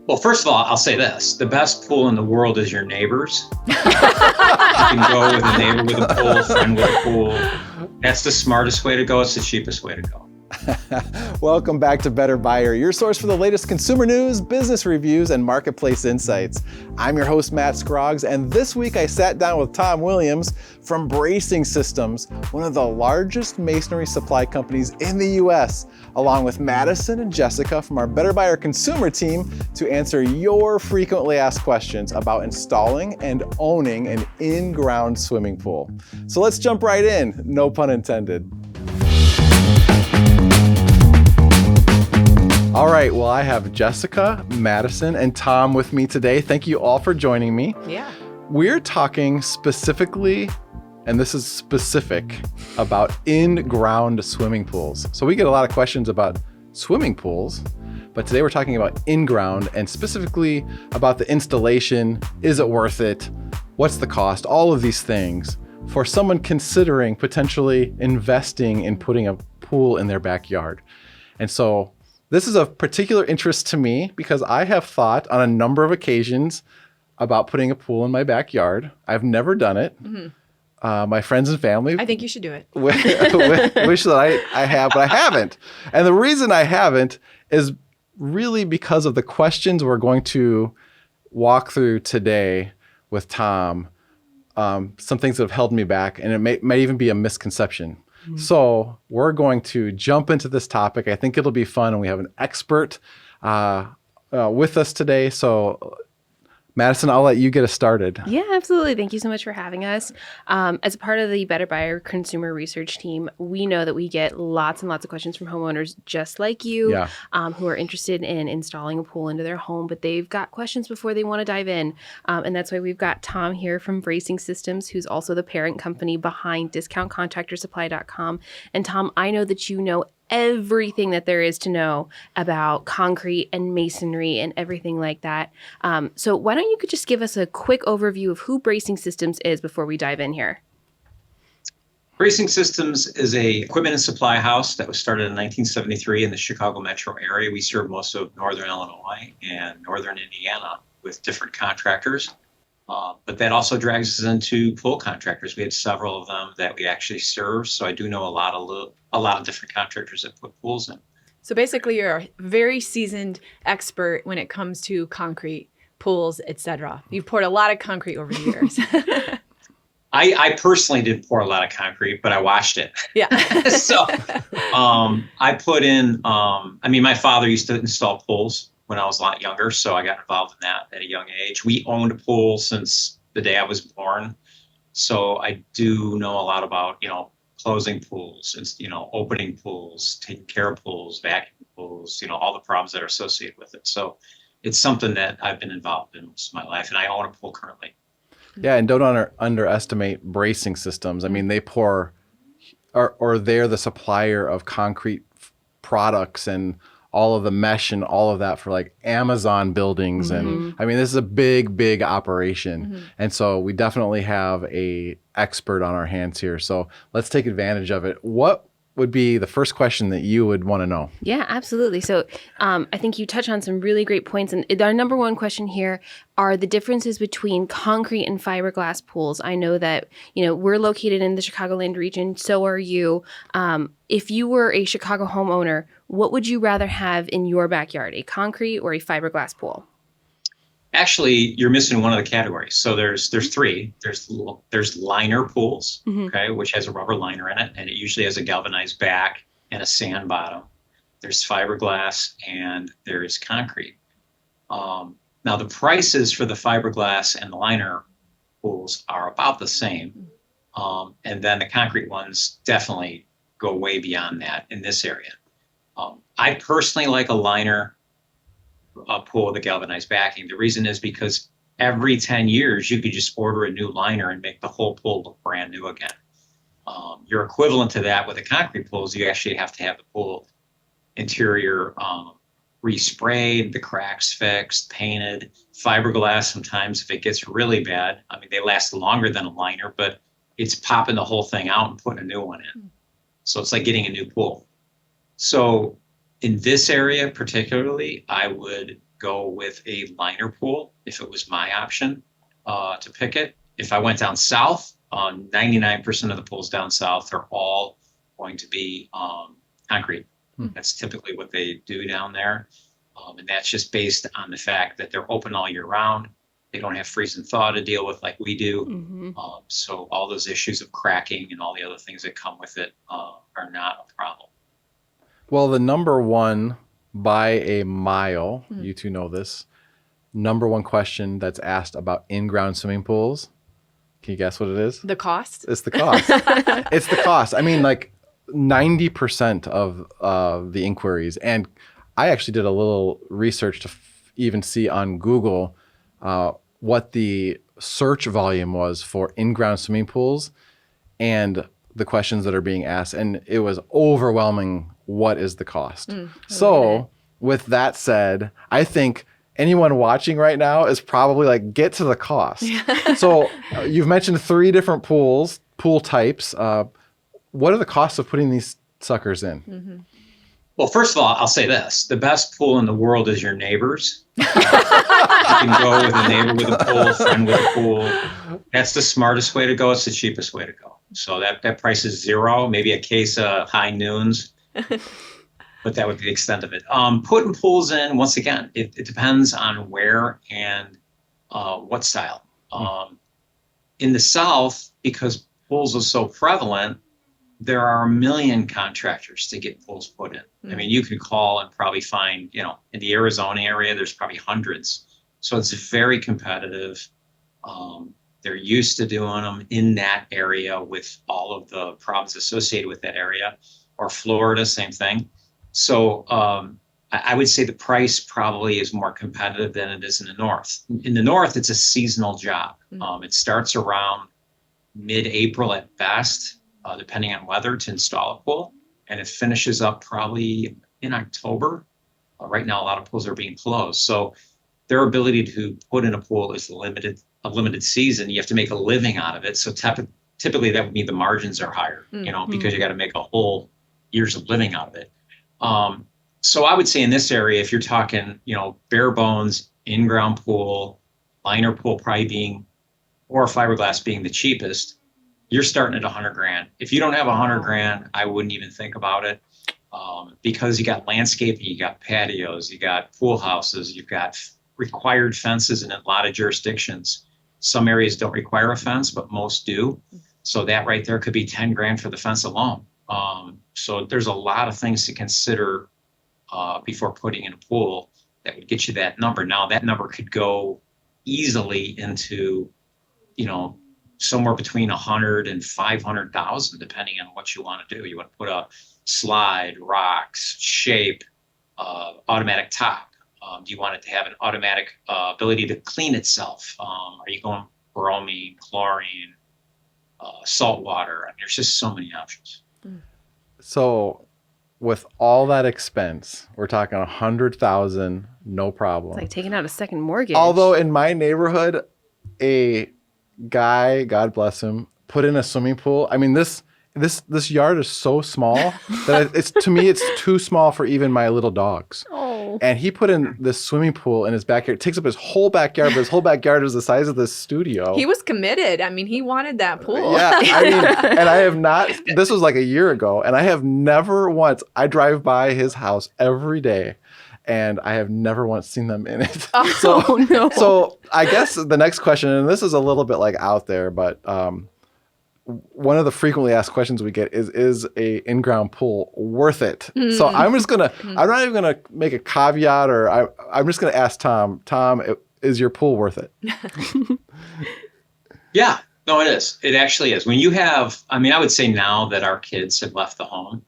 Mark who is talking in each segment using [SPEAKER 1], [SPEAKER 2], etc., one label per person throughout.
[SPEAKER 1] Well, first of all, I'll say this. The best pool in the world is your neighbor's. You can go with a neighbor with a pool, friend with a pool. That's the smartest way to go. It's the cheapest way to go.
[SPEAKER 2] Welcome back to Better Buyer, your source for the latest consumer news, business reviews, and marketplace insights. I'm your host, Matt Scroggs, and this week I sat down with Tom Williams from Bracing Systems, one of the largest masonry supply companies in the U.S., along with Madison and Jessica from our Better Buyer consumer team to answer your frequently asked questions about installing and owning an in-ground swimming pool. So let's jump right in, no pun intended. All right, well, I have Jessica, Madison, and Tom with me today. Thank you all for joining me.
[SPEAKER 3] Yeah.
[SPEAKER 2] We're talking specifically, and this is specific, about in-ground swimming pools. So we get a lot of questions about swimming pools, but today we're talking about in-ground and specifically about the installation. Is it worth it? What's the cost? All of these things for someone considering potentially investing in putting a pool in their backyard. And so this is of particular interest to me because I have thought on a number of occasions about putting a pool in my backyard. I've never done it. Mm-hmm. My friends and family.
[SPEAKER 3] I think you should do it.
[SPEAKER 2] wish that I have, but I haven't. And the reason I haven't is really because of the questions we're going to walk through today with Tom. Some things that have held me back, and it may even be a misconception. So we're going to jump into this topic. I think it'll be fun, and we have an expert with us today. So Madison, I'll let you get us started.
[SPEAKER 4] Yeah, absolutely. Thank you so much for having us. As a part of the Better Buyer consumer research team, we know that we get lots and lots of questions from homeowners just like you who are interested in installing a pool into their home, but they've got questions before they want to dive in. And that's why we've got Tom here from Bracing Systems, who's also the parent company behind DiscountContractorSupply.com. And Tom, I know that you know everything that there is to know about concrete and masonry and everything like that. So why don't you just give us a quick overview of who Bracing Systems is before we dive in here?
[SPEAKER 1] Bracing Systems is a equipment and supply house that was started in 1973 in the Chicago metro area. We serve most of northern Illinois and northern Indiana with different contractors. But that also drags us into pool contractors. We had several of them that we actually serve. So I do know a lot of different contractors that put pools in.
[SPEAKER 3] So basically, you're a very seasoned expert when it comes to concrete, pools, etc. You've poured a lot of concrete over the years.
[SPEAKER 1] I personally didn't pour a lot of concrete, but I watched it.
[SPEAKER 3] Yeah.
[SPEAKER 1] So I put in, my father used to install pools when I was a lot younger, so I got involved in that at a young age. We owned a pool since the day I was born, so I do know a lot about, closing pools, and, opening pools, taking care of pools, vacuuming pools, all the problems that are associated with it. So it's something that I've been involved in most of my life, and I own a pool currently.
[SPEAKER 2] Yeah, and don't underestimate Bracing Systems. I mean, they pour, or they're the supplier of concrete products and all of the mesh and all of that for like Amazon buildings. And I mean, this is a big operation. And so we definitely have a expert on our hands here. So let's take advantage of it. What would be the first question that you would want to know?
[SPEAKER 4] Yeah, absolutely. So I think you touch on some really great points. And our number one question here are the differences between concrete and fiberglass pools. I know that, we're located in the Chicagoland region. So are you. If you were a Chicago homeowner, what would you rather have in your backyard, a concrete or a fiberglass pool?
[SPEAKER 1] Actually, you're missing one of the categories. So there's three. There's liner pools, okay, which has a rubber liner in it, and it usually has a galvanized back and a sand bottom. There's fiberglass and there's concrete. Now the prices for the fiberglass and the liner pools are about the same, and then the concrete ones definitely go way beyond that in this area. I personally like a liner pool with a galvanized backing. The reason is because every 10 years, you could just order a new liner and make the whole pool look brand new again. Your equivalent to that with the concrete pools, you actually have to have the pool interior resprayed, the cracks fixed, painted. Fiberglass, sometimes if it gets really bad, they last longer than a liner, but it's popping the whole thing out and putting a new one in. So it's like getting a new pool. So in this area particularly, I would go with a liner pool if it was my option to pick it. If I went down south, 99% of the pools down south are all going to be concrete. That's typically what they do down there. And that's just based on the fact that they're open all year round. They don't have freeze and thaw to deal with like we do. So all those issues of cracking and all the other things that come with it are not a problem.
[SPEAKER 2] Well, the number one by a mile, you two know this, number one question that's asked about in-ground swimming pools. Can you guess what it is?
[SPEAKER 3] The cost?
[SPEAKER 2] It's the cost. It's the cost. I mean, like 90% of the inquiries, and I actually did a little research to even see on Google what the search volume was for in-ground swimming pools and the questions that are being asked. And it was overwhelming. What is the cost? So with that said, I think anyone watching right now is probably like, get to the cost. So you've mentioned 3 different pool types. What are the costs of putting these suckers in?
[SPEAKER 1] Well, first of all, I'll say this. The best pool in the world is your neighbor's. You can go with a neighbor with a pool, friend with a pool. That's the smartest way to go. It's the cheapest way to go. So that price is $0, maybe a case of high noons. But that would be the extent of it. Putting pools in, once again, it depends on where and what style. In the South, because pools are so prevalent, there are a million contractors to get pools put in. I mean, you could call and probably find, in the Arizona area, there's probably hundreds. So it's very competitive. They're used to doing them in that area with all of the problems associated with that area. Or Florida, same thing. So I would say the price probably is more competitive than it is in the North. In the North, it's a seasonal job. It starts around mid-April at best, depending on weather, to install a pool. And it finishes up probably in October. Right now, a lot of pools are being closed. So their ability to put in a pool is a limited season. You have to make a living out of it. So typically that would mean the margins are higher, because you got to make a whole years of living out of it. So I would say in this area, if you're talking, bare bones, in-ground pool, liner pool probably being, or fiberglass being the cheapest, you're starting at $100,000. If you don't have $100,000, I wouldn't even think about it. Because you got landscaping, you got patios, you got pool houses, you've got required fences in a lot of jurisdictions. Some areas don't require a fence, but most do. So that right there could be $10,000 for the fence alone. So there's a lot of things to consider before putting in a pool that would get you that number. Now that number could go easily into, somewhere between 100 and 500,000, depending on what you want to do. You want to put a slide, rocks, shape, automatic top. Do you want it to have an automatic ability to clean itself? Are you going bromine, chlorine, salt water? I mean, there's just so many options.
[SPEAKER 2] So with all that expense, we're talking 100,000, no problem.
[SPEAKER 4] It's like taking out a second mortgage.
[SPEAKER 2] Although in my neighborhood, a guy, God bless him, put in a swimming pool. I mean, this yard is so small that to me, it's too small for even my little dogs.
[SPEAKER 4] Oh.
[SPEAKER 2] And he put in this swimming pool in his backyard. It takes up his whole backyard, but his whole backyard is the size of this studio.
[SPEAKER 3] He was committed. I mean, he wanted that pool.
[SPEAKER 2] Yeah, I mean, and I have not, this was like a year ago, and I have never once, I drive by his house every day, and I have never once seen them in it.
[SPEAKER 4] Oh, no.
[SPEAKER 2] So I guess the next question, and this is a little bit like out there, but one of the frequently asked questions we get is a in-ground pool worth it? So I'm just going to, I'm not even going to make a caveat, or I'm just going to ask Tom, is your pool worth it?
[SPEAKER 1] Yeah, no, it is. It actually is. When you have, I mean, I would say now that our kids have left the home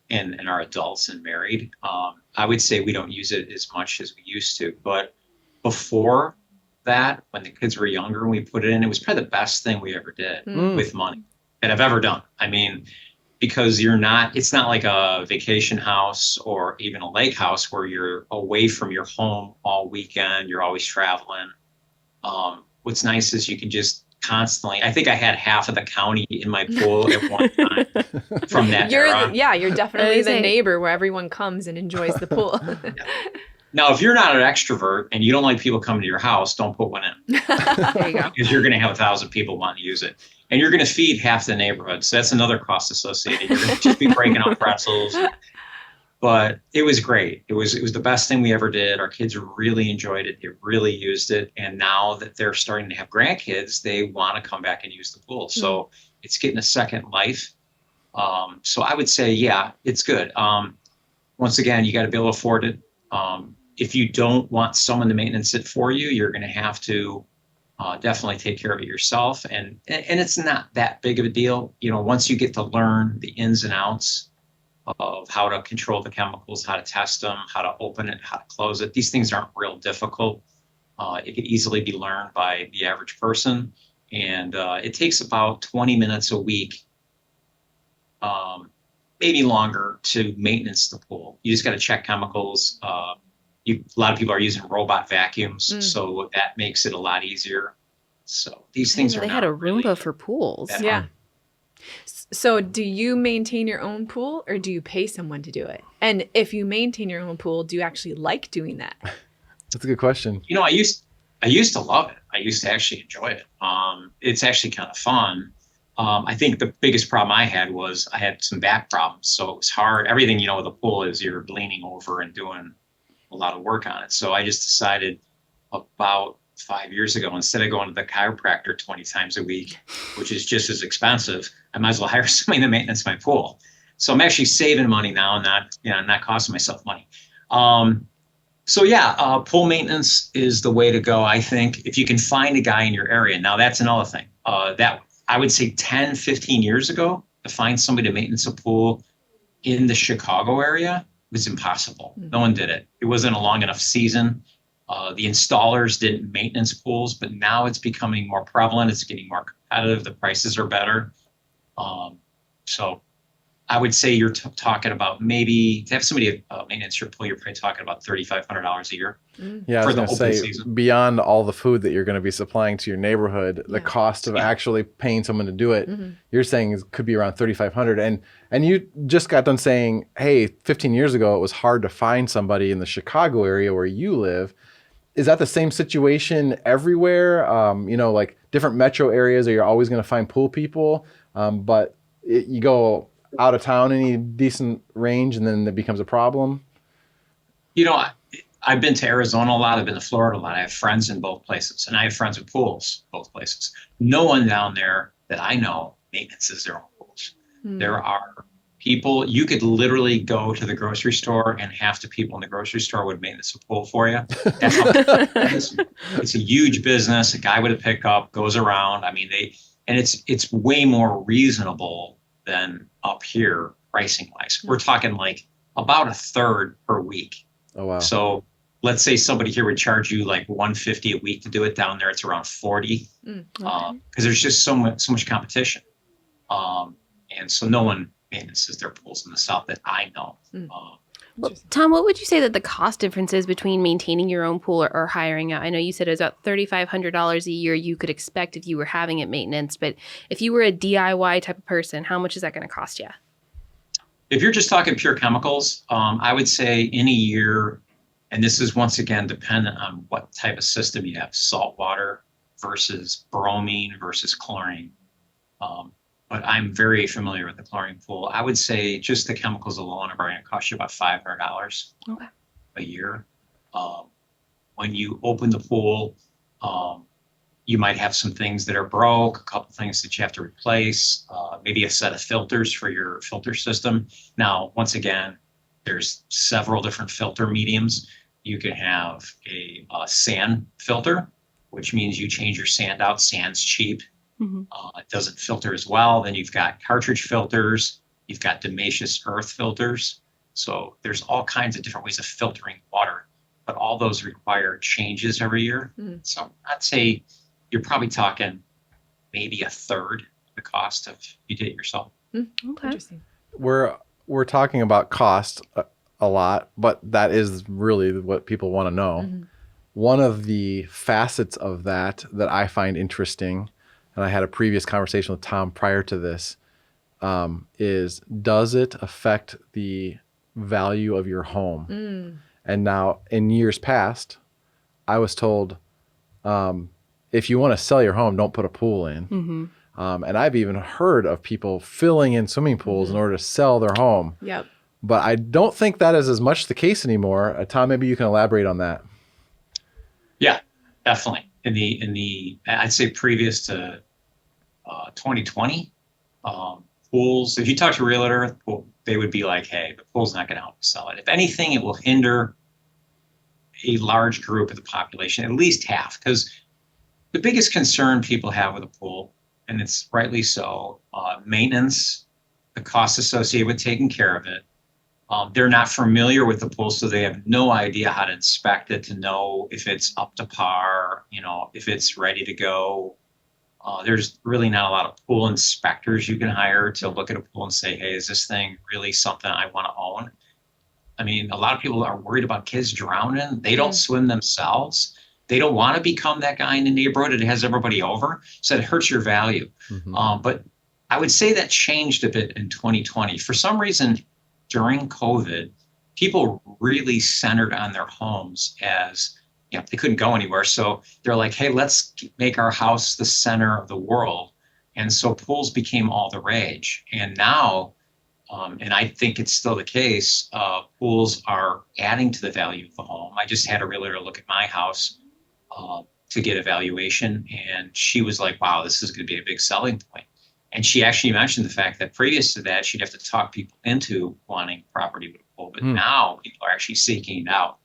[SPEAKER 1] and are adults and married, I would say we don't use it as much as we used to. But before that, when the kids were younger and we put it in, it was probably the best thing we ever did with money that I've ever done. I mean, because it's not like a vacation house or even a lake house where you're away from your home all weekend. You're always traveling. What's nice is you can just constantly, I think I had half of the county in my pool at one time from that era.
[SPEAKER 3] You're definitely the neighbor where everyone comes and enjoys the pool.
[SPEAKER 1] Now, if you're not an extrovert and you don't like people coming to your house, don't put one in.
[SPEAKER 4] There you go.
[SPEAKER 1] Because you're going to have 1,000 people want to use it. And you're going to feed half the neighborhood. So that's another cost associated. You're going to just be breaking out pretzels. But it was great. It was the best thing we ever did. Our kids really enjoyed it. They really used it. And now that they're starting to have grandkids, they want to come back and use the pool. So it's getting a second life. So I would say, yeah, it's good. Once again, you got to be able to afford it. If you don't want someone to maintenance it for you, you're going to have to definitely take care of it yourself. And it's not that big of a deal. You know, once you get to learn the ins and outs of how to control the chemicals, how to test them, how to open it, how to close it, these things aren't real difficult. It can easily be learned by the average person. And it takes about 20 minutes a week, maybe longer, to maintenance the pool. You just got to check chemicals. A lot of people are using robot vacuums, so that makes it a lot easier. So these things are.
[SPEAKER 4] They had a Roomba for pools.
[SPEAKER 3] Yeah. So do you maintain your own pool or do you pay someone to do it? And if you maintain your own pool, do you actually like doing that?
[SPEAKER 2] That's a good question.
[SPEAKER 1] You know, I used to love it. I used to actually enjoy it. It's actually kind of fun. I think the biggest problem I had was I had some back problems, so it was hard. Everything, you know, with a pool is you're leaning over and doing a lot of work on it. So I just decided about 5 years ago, instead of going to the chiropractor 20 times a week, which is just as expensive, I might as well hire somebody to maintenance my pool. So I'm actually saving money now and not costing myself money. Pool maintenance is the way to go, I think, if you can find a guy in your area. Now, that's another thing. That I would say 10, 15 years ago, to find somebody to maintenance a pool in the Chicago area was impossible. No one did it. It wasn't a long enough season. The installers didn't maintenance pools, but now it's becoming more prevalent. It's getting more competitive. The prices are better. So I would say you're talking about, maybe to have somebody maintenance your pool, you're probably talking about $3,500 a year.
[SPEAKER 2] Yeah, I was
[SPEAKER 1] for the
[SPEAKER 2] going to
[SPEAKER 1] open
[SPEAKER 2] say,
[SPEAKER 1] season.
[SPEAKER 2] beyond all the food that you're going to be supplying to your neighborhood, the cost of actually paying someone to do it, you're saying it could be around $3,500. And you just got done saying, hey, 15 years ago, it was hard to find somebody in the Chicago area where you live. Is that the same situation everywhere? Like different metro areas, are you always going to find pool people? But you go out of town any decent range and then it becomes a problem?
[SPEAKER 1] You know, I've been to Arizona a lot. I've been to Florida a lot. I have friends in both places, and I have friends with pools both places. No one down there that I know maintenances their own pools. There are people, you could literally go to the grocery store and half the people in the grocery store would maintenance a pool for you. That's how it's a huge business. A guy with a pickup goes around. I mean, it's way more reasonable than up here pricing wise. We're talking like about a third per week.
[SPEAKER 2] Oh, wow.
[SPEAKER 1] So let's say somebody here would charge you like $150 a week to do it. Down there, it's around $40 because there's just so much competition. And so no one maintenances their pools in the South that I know.
[SPEAKER 4] Well, Tom, what would you say that the cost difference is between maintaining your own pool or hiring out? I know you said it was about $3,500 a year you could expect if you were having it maintenance, but if you were a DIY type of person, how much is that going to cost you?
[SPEAKER 1] If you're just talking pure chemicals, I would say in a year, and this is once again dependent on what type of system you have, salt water versus bromine versus chlorine. But I'm very familiar with the chlorine pool. I would say just the chemicals alone are going to cost you about $500 a year. When you open the pool, you might have some things that are broke, a couple things that you have to replace, maybe a set of filters for your filter system. Now, once again, there's several different filter mediums. You can have a sand filter, which means you change your sand out. Sand's cheap. It doesn't filter as well. Then you've got cartridge filters. You've got dimaceous earth filters. So there's all kinds of different ways of filtering water, but all those require changes every year. So I'd say you're probably talking maybe a third the cost if you did it yourself.
[SPEAKER 3] Okay. Interesting.
[SPEAKER 2] We're talking about cost a lot, but that is really what people want to know. One of the facets of that I find interesting, and I had a previous conversation with Tom prior to this, is does it affect the value of your home? And now in years past, I was told, if you want to sell your home, don't put a pool in.
[SPEAKER 4] Mm-hmm.
[SPEAKER 2] And I've even heard of people filling in swimming pools in order to sell their home.
[SPEAKER 3] Yep.
[SPEAKER 2] But I don't think that is as much the case anymore. Tom, maybe you can elaborate on that.
[SPEAKER 1] Yeah, definitely. In the I'd say previous to 2020, pools, if you talk to a realtor, they would be like, hey, the pool's not going to help you sell it. If anything, it will hinder a large group of the population, at least half, because the biggest concern people have with a pool, and it's rightly so, maintenance, the costs associated with taking care of it. They're not familiar with the pool, so they have no idea how to inspect it to know if it's up to par, if it's ready to go. There's really not a lot of pool inspectors you can hire to look at a pool and say, hey, is this thing really something I want to own? I mean, a lot of people are worried about kids drowning. They don't swim themselves. They don't want to become that guy in the neighborhood that has everybody over. So it hurts your value. Mm-hmm. But I would say that changed a bit in 2020. For some reason, during COVID, people really centered on their homes as, they couldn't go anywhere. So they're like, hey, let's make our house the center of the world. And so pools became all the rage. And now, and I think it's still the case, pools are adding to the value of the home. I just had a realtor look at my house to get a valuation, and she was like, wow, this is going to be a big selling point. And she actually mentioned the fact that previous to that, she'd have to talk people into wanting property with a pool. But now people are actually seeking it out.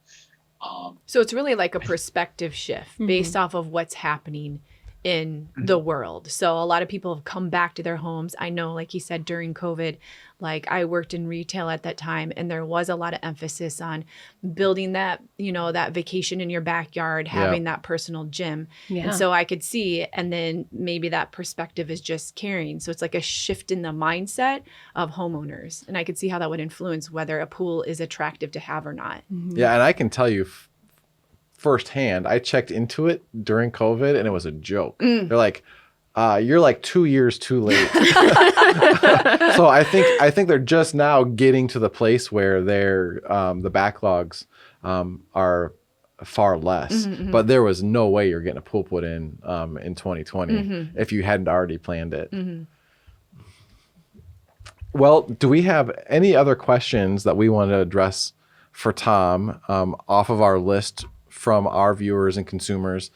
[SPEAKER 3] So it's really like a perspective shift based off of what's happening in the world. So a lot of people have come back to their homes. I know, like you said, during COVID, like I worked in retail at that time, and there was a lot of emphasis on building that, that vacation in your backyard, having that personal gym. Yeah. And so I could see, and then maybe that perspective is just carrying. So it's like a shift in the mindset of homeowners. And I could see how that would influence whether a pool is attractive to have or not. Mm-hmm.
[SPEAKER 2] Yeah. And I can tell you firsthand, I checked into it during COVID and it was a joke. They're like, you're like 2 years too late. So I think they're just now getting to the place where they're the backlogs are far less. But there was no way you're getting a pool put in 2020 if you hadn't already planned it. Well, do we have any other questions that we want to address for Tom off of our list from our viewers and consumers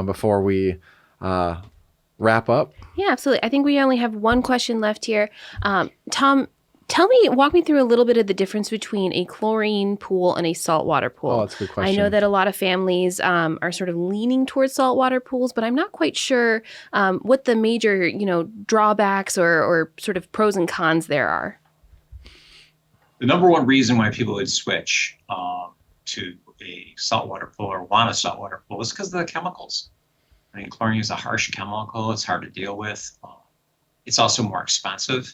[SPEAKER 2] before we wrap up?
[SPEAKER 4] Yeah, absolutely. I think we only have one question left here. Tom, walk me through a little bit of the difference between a chlorine pool and a saltwater pool.
[SPEAKER 2] Oh, that's a good question.
[SPEAKER 4] I know that a lot of families are sort of leaning towards saltwater pools, but I'm not quite sure what the major, drawbacks or sort of pros and cons there are.
[SPEAKER 1] The number one reason why people would switch to a saltwater pool or want a saltwater pool is because of the chemicals. I mean, chlorine is a harsh chemical. It's hard to deal with. It's also more expensive.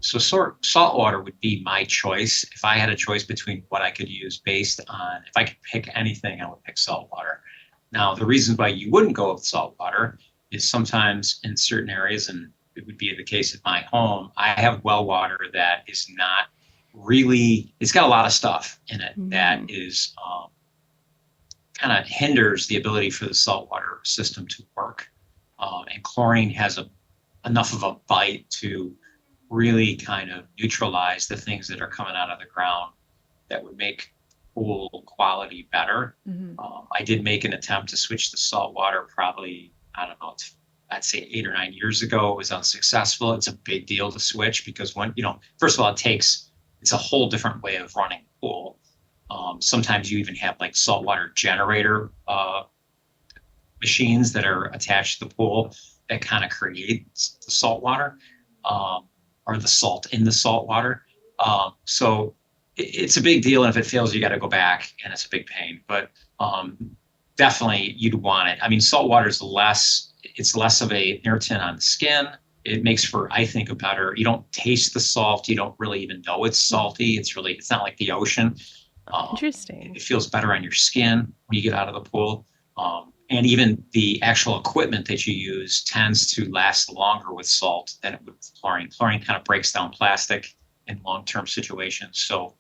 [SPEAKER 1] So saltwater would be my choice. If I had a choice between what I could use based on, if I could pick anything, I would pick saltwater. Now, the reason why you wouldn't go with saltwater is sometimes in certain areas, and it would be the case at my home, I have well water that is not really, it's got a lot of stuff in it that is kind of hinders the ability for the saltwater system to work. And chlorine has enough of a bite to really kind of neutralize the things that are coming out of the ground that would make pool quality better. I did make an attempt to switch to saltwater probably, I don't know, I'd say 8 or 9 years ago. It was unsuccessful. It's a big deal to switch because first of all, it's a whole different way of running a pool. Sometimes you even have like saltwater generator machines that are attached to the pool that kind of create the saltwater or the salt in the saltwater. So it's a big deal. And if it fails, you got to go back and it's a big pain. But definitely you'd want it. I mean, saltwater is less of a irritant on the skin. It makes for, I think, you don't taste the salt. You don't really even know it's salty. It's not like the ocean.
[SPEAKER 4] Interesting.
[SPEAKER 1] It feels better on your skin when you get out of the pool. And even the actual equipment that you use tends to last longer with salt than it would with chlorine. Chlorine kind of breaks down plastic in long-term situations. So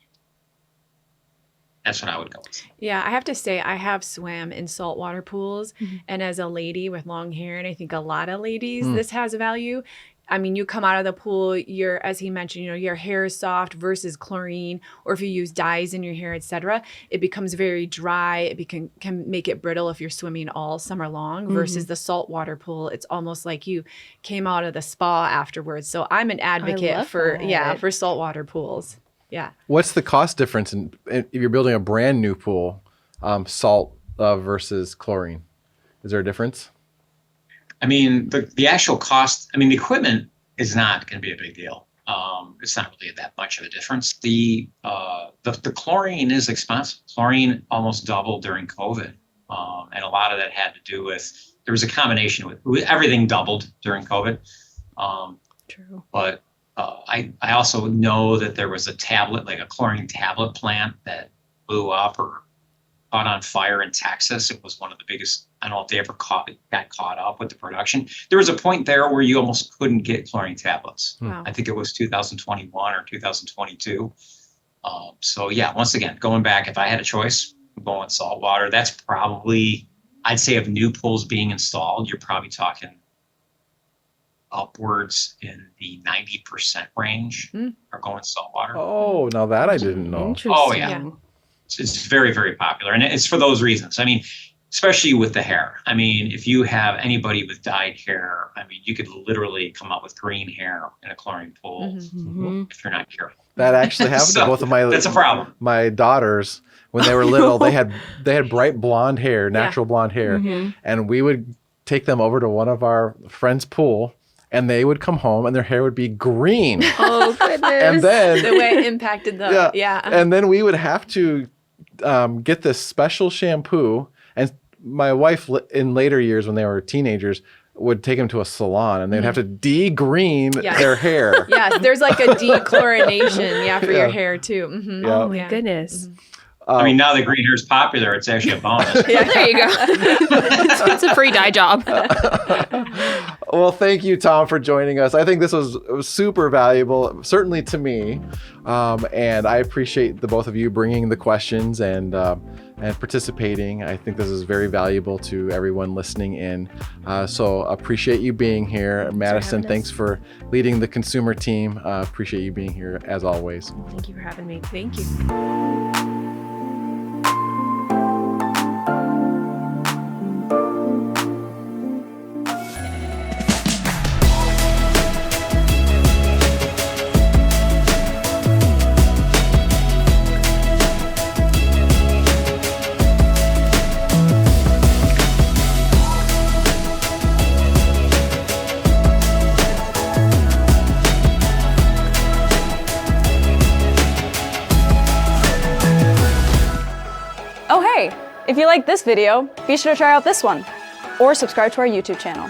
[SPEAKER 1] That's what I would go with.
[SPEAKER 3] Yeah, I have to say, I have swam in saltwater pools. And as a lady with long hair, and I think a lot of ladies, this has value. I mean, you come out of the pool, as he mentioned, your hair is soft versus chlorine, or if you use dyes in your hair, etc., it becomes very dry. It can make it brittle if you're swimming all summer long versus the saltwater pool. It's almost like you came out of the spa afterwards. So I'm an advocate for saltwater pools. Yeah.
[SPEAKER 2] What's the cost difference if you're building a brand new pool, salt versus chlorine? Is there a difference?
[SPEAKER 1] I mean, the actual cost, I mean, the equipment is not going to be a big deal. It's not really that much of a difference. The chlorine is expensive. Chlorine almost doubled during COVID. And a lot of that had to do with, there was a combination with everything doubled during COVID.
[SPEAKER 4] True.
[SPEAKER 1] But I also know that there was a tablet, like a chlorine tablet plant that blew up or caught on fire in Texas. It was one of the biggest. I don't know if they ever got caught up with the production. There was a point there where you almost couldn't get chlorine tablets.
[SPEAKER 3] Wow.
[SPEAKER 1] I think it was 2021 or 2022. So yeah, once again, going back, if I had a choice, I'm going saltwater. That's probably, I'd say, of new pools being installed, you're probably talking upwards in the 90% range are going saltwater.
[SPEAKER 2] Oh, now that I didn't know.
[SPEAKER 4] Interesting.
[SPEAKER 1] Oh yeah. It's very, very popular. And it's for those reasons. I mean, especially with the hair. I mean, if you have anybody with dyed hair, I mean, you could literally come up with green hair in a chlorine pool if you're not careful.
[SPEAKER 2] That actually happened to both of my
[SPEAKER 1] that's a problem.
[SPEAKER 2] My daughters, when they were little, they had bright blonde hair, natural blonde hair, and we would take them over to one of our friends' pool, and they would come home and their hair would be green.
[SPEAKER 4] Oh goodness!
[SPEAKER 2] And then
[SPEAKER 3] The way it impacted the
[SPEAKER 2] and then we would have to get this special shampoo. And my wife, in later years when they were teenagers, would take them to a salon, and they'd have to de-green their hair.
[SPEAKER 3] Yes, there's like a dechlorination, for your hair too.
[SPEAKER 2] Yeah.
[SPEAKER 4] Oh my goodness!
[SPEAKER 1] I mean, now that green hair is popular, it's actually a bonus.
[SPEAKER 4] There you go. It's a free dye job.
[SPEAKER 2] Well, thank you, Tom, for joining us. I think this was super valuable, certainly to me. And I appreciate the both of you bringing the questions and participating. I think this is very valuable to everyone listening in. So appreciate you being here. Madison, thanks for leading the consumer team. Appreciate you being here as always.
[SPEAKER 4] Thank you for having me.
[SPEAKER 3] Thank you.
[SPEAKER 5] Oh hey, if you like this video, be sure to try out this one, or subscribe to our YouTube channel.